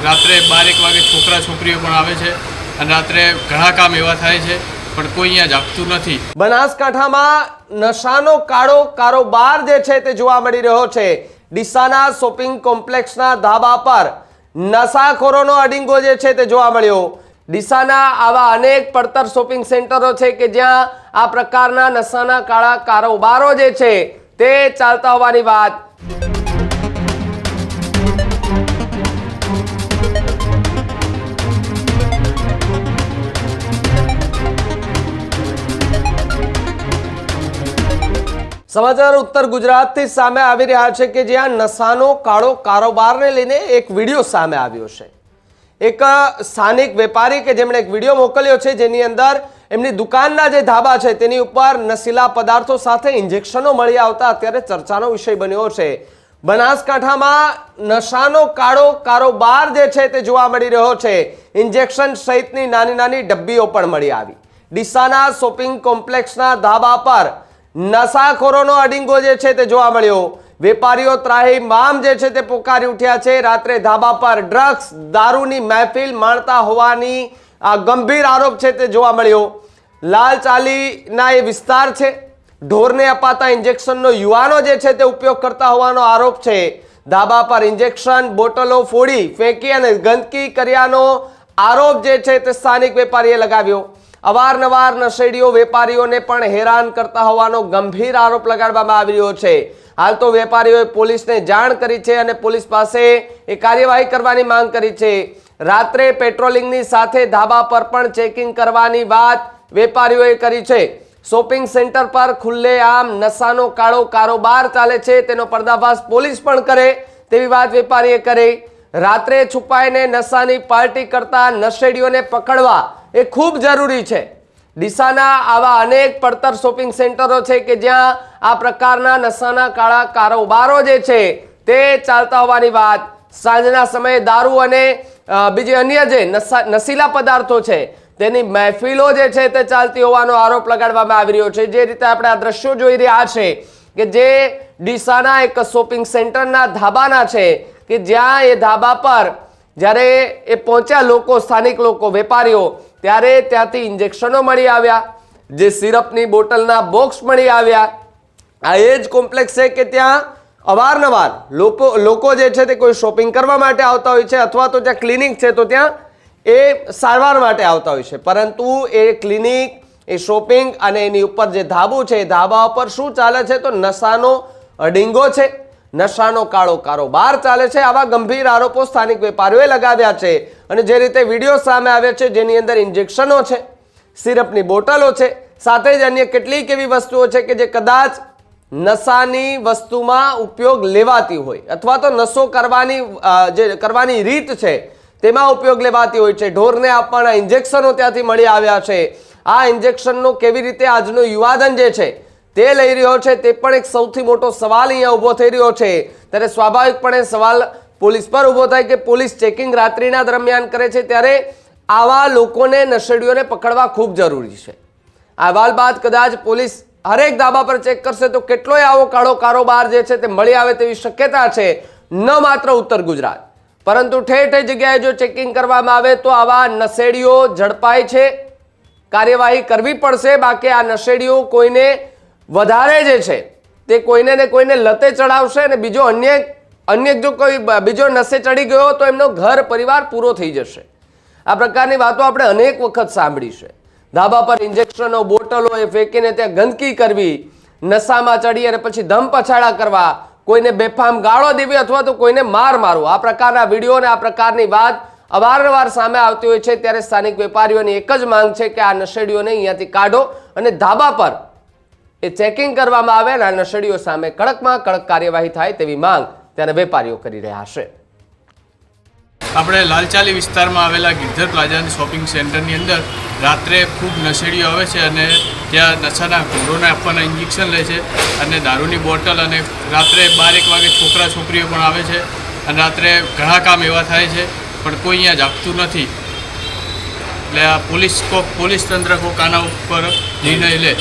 રાત્રે 12-1 વાગે છોકરા છોકરીઓ પણ આવે છે અને રાત્રે ઘણા કામ એવા થાય છે પણ કોઈ અહીંયા જાગતું નથી। બનાસકાંઠામાં નશાનો કાળો કારોબાર જે છે તે જોવા મળી રહ્યો છે। ડીસાના શોપિંગ કોમ્પ્લેક્સના ધાબા પર નશાખોરોનો અડીંગો જે છે તે જોવા મળ્યો। ડીસાના આવા અનેક પડતર શોપિંગ સેન્ટરો છે કે જ્યાં આ પ્રકારના નશાના કાળા કારોબારો જે છે તે ચાલતા હોવાની વાત। સમાચાર ઉત્તર ગુજરાતથી સામે આવી રહ્યા છે કે જ્યાં નશાનો કાળો કારોબારને લઈને એક વિડીયો સામે આવ્યો છે। એક સ્થાનિક વેપારી કે જેમણે એક વિડીયો મોકલ્યો છે જેની અંદર એમની દુકાનના જે ધાબા છે તેની ઉપર નશીલા પદાર્થો સાથે ઇન્જેક્શનો મળી આવતા અત્યારે ચર્ચાનો વિષય બન્યો છે। બનાસકાંઠામાં નશાનો કાળો કારોબાર જે છે તે જોવા મળી રહ્યો છે। ઇન્જેક્શન સહિતની નાની નાની ડબ્બીઓ પણ મળી આવી। ડીસાના શોપિંગ કોમ્પ્લેક્સના ધાબા પર નશાખોરોનો અડીંગો જે છે તે જોવા મળ્યો। વેપારીઓ ત્રાહિમામ જે છે તે પોકારી ઉઠ્યા છે। રાત્રે ધાબા પર ડ્રગ્સ દારૂની મહેફિલ માણતા હોવાની આ ગંભીર આરોપ છે તે જોવા મળ્યો। લાલ ચાલીના એ વિસ્તાર છે। ઢોરને અપાતા ઇન્જેક્શનનો યુવાનો જે છે તે ઉપયોગ કરતા હોવાનો આરોપ છે। ધાબા પર ઇન્જેક્શન બોટલો ફોડી ફેંકી અને ગંદકી કર્યાનો આરોપ જે છે તે સ્થાનિક વેપારીએ લગાવ્યો। અવારનવાર નશેડીઓ વેપારીઓને પણ હેરાન કરતા હોવાનો ગંભીર આરોપ લગાડવામાં આવી રહ્યો છે। હાલ તો વેપારીઓએ પોલીસને જાણ કરી છે અને પોલીસ પાસે એ કાર્યવાહી કરવાની માંગ કરી છે। રાત્રે પેટ્રોલિંગની સાથે ધાબા પર પણ ચેકિંગ કરવાની વાત વેપારીઓએ કરી છે। શોપિંગ સેન્ટર પર ખુલ્લેઆમ નશાનો કાળો કારોબાર ચાલે છે તેનો પર્દાફાશ પોલીસ પણ કરે તેવી વાત વેપારીએ કરી। રાત્રે છુપાઈને નશાની પાર્ટી કરતા નશેડીઓને પકડવા એ ખૂબ જરૂરી છે। ડીસાના આવા અનેક પડતર શોપિંગ સેન્ટરો છે કે જ્યાં આ પ્રકારના નશાના કાળા કારોબારો જે છે તે ચાલતા હોવાની વાત। સાંજના સમયે દારૂ અને બીજી અન્ય જે નશીલા પદાર્થો છે તેની મહેફિલો જે છે તે ચાલતી હોવાનો આરોપ લગાડવામાં આવી રહ્યો છે। જે રીતે આપણે આ દ્રશ્યો જોઈ રહ્યા છે કે જે ડીસાના એક શોપિંગ સેન્ટરના ધાબાના છે કે જ્યાં એ ધાબા પર જ્યારે એ પહોંચ્યા લોકો સ્થાનિક લોકો વેપારીઓ ત્યારે ત્યાંથી ઇન્જેક્શનો મળી આવ્યા। જે સિરપની બોટલના બોક્સ મળી આવ્યા। આ એ જ કોમ્પ્લેક્સ છે કે ત્યાં અવારનવાર લોકો જે છે તે કોઈ શોપિંગ કરવા માટે આવતા હોય છે અથવા તો ત્યાં ક્લિનિક છે તો ત્યાં એ સારવાર માટે આવતા હોય છે। પરંતુ એ ક્લિનિક એ શોપિંગ અને એની ઉપર જે ધાબું છે એ ધાબા ઉપર શું ચાલે છે તો નશાનો અડીંગો છે। નશાનો કાળો કારોબાર ચાલે છે। આવા ગંભીર આરોપો સ્થાનિક વેપારીઓએ લગાવ્યા છે અને જે રીતે વિડીયો સામે આવ્યા છે જેની અંદર ઇન્જેક્શનો છે સિરપની બોટલો છે સાથે જ અન્ય કેટલીક એવી વસ્તુઓ છે કે જે કદાચ નશાની વસ્તુમાં ઉપયોગ લેવાતી હોય અથવા તો નશો કરવાની રીત છે તેમાં ઉપયોગ લેવાતી હોય છે। ઢોરને આપવાના ઇન્જેક્શનો ત્યાંથી મળી આવ્યા છે। આ ઇન્જેક્શનનો કેવી રીતે આજનો યુવાધન જે છે તે લઈ રહ્યો છે તે પણ એક સૌથી મોટો સવાલ અહીંયા ઊભો થઈ રહ્યો છે। ત્યારે સ્વાભાવિકપણે સવાલ પોલીસ પર ઊભો થાય કે પોલીસ ચેકિંગ રાત્રિના દરમિયાન કરે છે ત્યારે આવા લોકોને નશેડીઓને પકડવા ખૂબ જરૂરી છે। અહેવાલ બાદ કદાચ પોલીસ હરેક ધાબા પર ચેક કરશે તો કેટલોય આવો કાળો કારોબાર જે છે તે મળી આવે તેવી શક્યતા છે। ન માત્ર ઉત્તર ગુજરાત પરંતુ ઠેર ઠેર જગ્યાએ જો ચેકિંગ કરવામાં આવે તો આવા નશેડીઓ ઝડપાય છે। કાર્યવાહી કરવી પડશે બાકી આ નશેડીઓ કોઈને વધારે જે છે તે કોઈને ને કોઈને લતે ચડાવશે અને બીજો અન્ય જો કોઈ બીજો નશે ચડી ગયો તો એમનો ઘર પરિવાર પૂરો થઈ જશે। આ પ્રકારની વાતો આપણે અનેક વખત સાંભળી છે। ધાબા પર ઇન્જેક્શનો બોટલો એ ફેંકીને ત્યાં ગંદકી કરવી નશામાં ચડી અને પછી ધમ પછાડા કરવા કોઈને બેફામ ગાળો દેવી અથવા તો કોઈને માર મારવો આ પ્રકારના વિડીયો અને આ પ્રકારની વાત અવારનવાર સામે આવતી હોય છે। ત્યારે સ્થાનિક વેપારીઓની એક જ માંગ છે કે આ નશેડીઓને અહીંયાથી કાઢો અને ધાબા પર એ ચેકિંગ કરવામાં આવે અને આ નશેડીઓ સામે કડકમાં કડક કાર્યવાહી થાય તેવી માંગ ત્યારે વેપારીઓ કરી રહ્યા છે। આપણે લાલચાલી વિસ્તારમાં આવેલા ગિરધર પ્લાઝાની શોપિંગ સેન્ટરની અંદર રાત્રે ખૂબ નશેડીઓ આવે છે અને ત્યાં નશાના ઘોડોને આપવાના ઇન્જેક્શન લે છે અને દારૂની બોટલ અને રાત્રે 12-1 વાગે છોકરા છોકરીઓ પણ આવે છે અને રાત્રે ઘણા કામ એવા થાય છે પણ કોઈ અહીંયા જાગતું નથી। એટલે આ પોલીસ તંત્ર કોક આના ઉપર નિર્ણય લે।